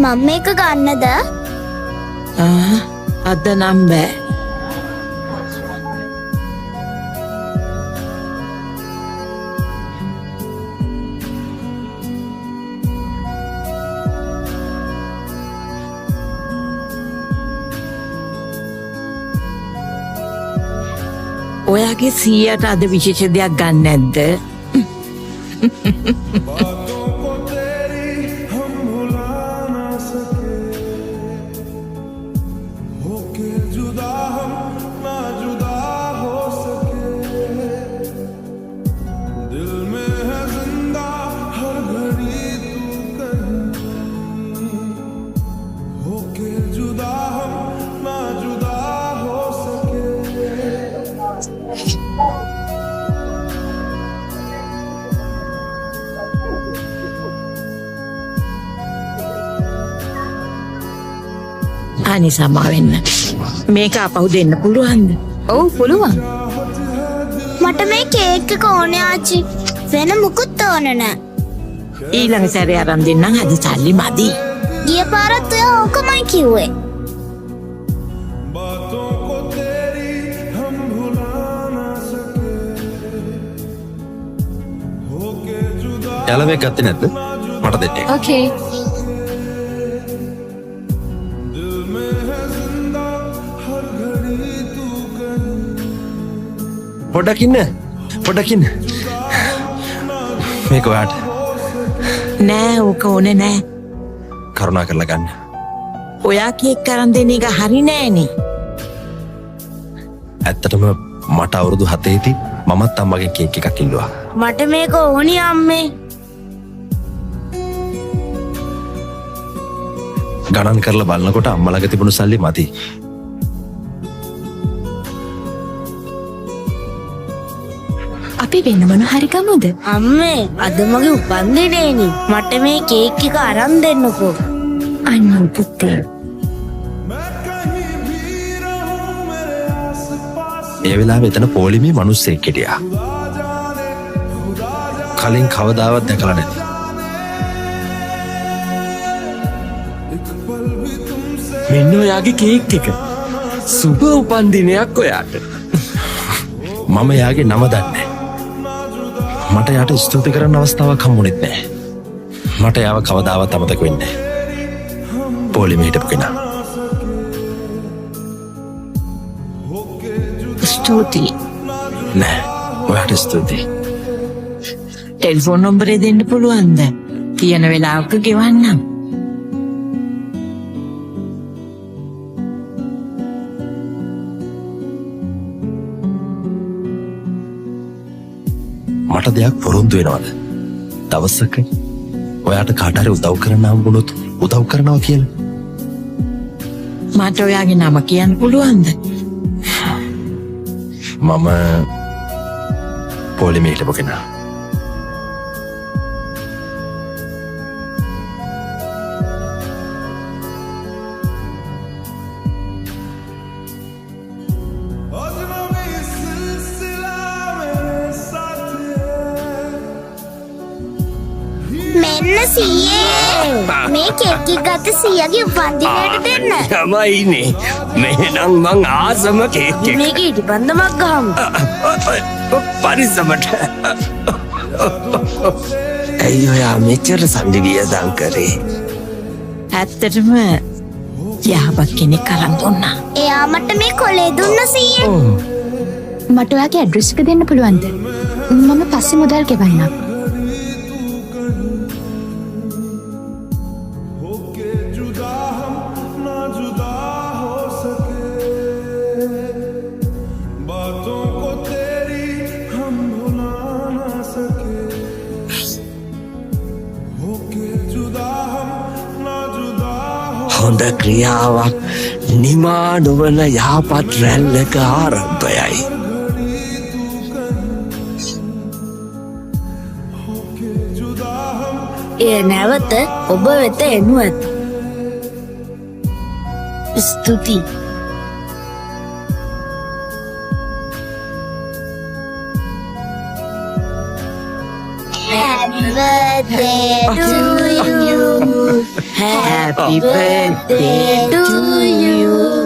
මම මේක ගන්නද? අද නම් බෑ. ඔයාගේ සීයට අද විශේෂ දෙයක් ගන්න නැද්ද? අනේ සමා වෙන්න. මේක අපහු දෙන්න පුළුවන්ද? ඔව් පුළුවන්. මට මේ කේක් එක ඕනේ ආච්චි. වෙන මුකුත් ඕනේ නෑ. ඊළඟ සැරේ අරන් දෙන්නම්. අද සල්ලි මදි. ගිය පාරත් ඔයා ඕකමයි කිව්වේ. යාළුවා මේක ගත්තේ නැද්ද? මට දෙන්න. ඕකේ. පොඩ්ඩක් ඉන්න. මේක ඔයාට. නෑ ඕක ඕනේ නෑ. කරුණා කරලා ගන්න. ඔයා කේක් අරන් දෙන එක හරි නෑනේ. ඇත්තටම මට අවුරුදු 7 දී මමත් අම්මගෙන් කේක් එකක් ඉල්ලුවා. මට මේක ඕනි අම්මේ. ගණන් කරලා බලනකොට අම්මා ළඟ තිබුණු සල්ලි මදි. අපි වෙන මොන හරි ගමුද? අම්මේ අද මගේ උපන්දිනේනේ. මට මේ කේක් එක අරන් දෙන්නකෝ. අන්න පුතේ. ඒ වෙලාවේ එතන පොලිමේ මිනිස්සෙක් හිටියා. කලින් කවදාවත් දැකලා නැති. මෙන්න ඔයාගේ කේක් එක. සුබ උපන්දිනයක් ඔයාට. මම යාගේ නම දන්නේ. මට යාට ස්තුති කරන්න අවස්ථාවක් හම්බුනේත් නැහැ. මට යාව කවදාවත් අමතක වෙන්නේ නැහැ. පොලිමේ හිටපු කෙනා. ස්තුතියි. නෑ ඔයාට ස්තුතියි. ටෙලිෆෝන් නම්බරේ දෙන්න පුළුවන්ද? තියෙන වෙලාවක ගෙවන්නම්. මට දෙයක් පොරොන්දු වෙනවද? දවසක ඔයාට කාට හරි උදව් කරන්න හම්බුනොත් උදව් කරනවා කියලා. මට ඔයාගේ නම කියන්න පුළුවන්ද? මම පොලිමේ හිටපු කෙනා. මෙන්න සීයේ. මේ කේක් එක ගත්ත සීයාගේ උපන්දිනයට දෙන්න. තමයිනේ. මෙහෙනම් මං ආසම කේක් එක. මේක ඉටිපන්දමක් ගහමු. පරිස්සමට. ඇයි ඔයා මෙච්චර සල්ලි වියදම් කරේ? ඇත්තටම යහපත් කෙනෙක් අරන් දුන්නා. එයා මට මේ කොලේ දුන්න සීයේ. මට ඔයාගේ ඇඩ්‍රස් එක දෙන්න පුළුවන්ද? මම පස්සේ මුදල් ගෙවන්නම්. හොඳ ක්‍රියාවක් නිමා නොවන යහපත් රැල්ලක ආරම්භයයි. එය නැවත ඔබ වෙත එනු ඇත. ස්තුතියි. Happy birthday to you. Happy Happy birthday to you.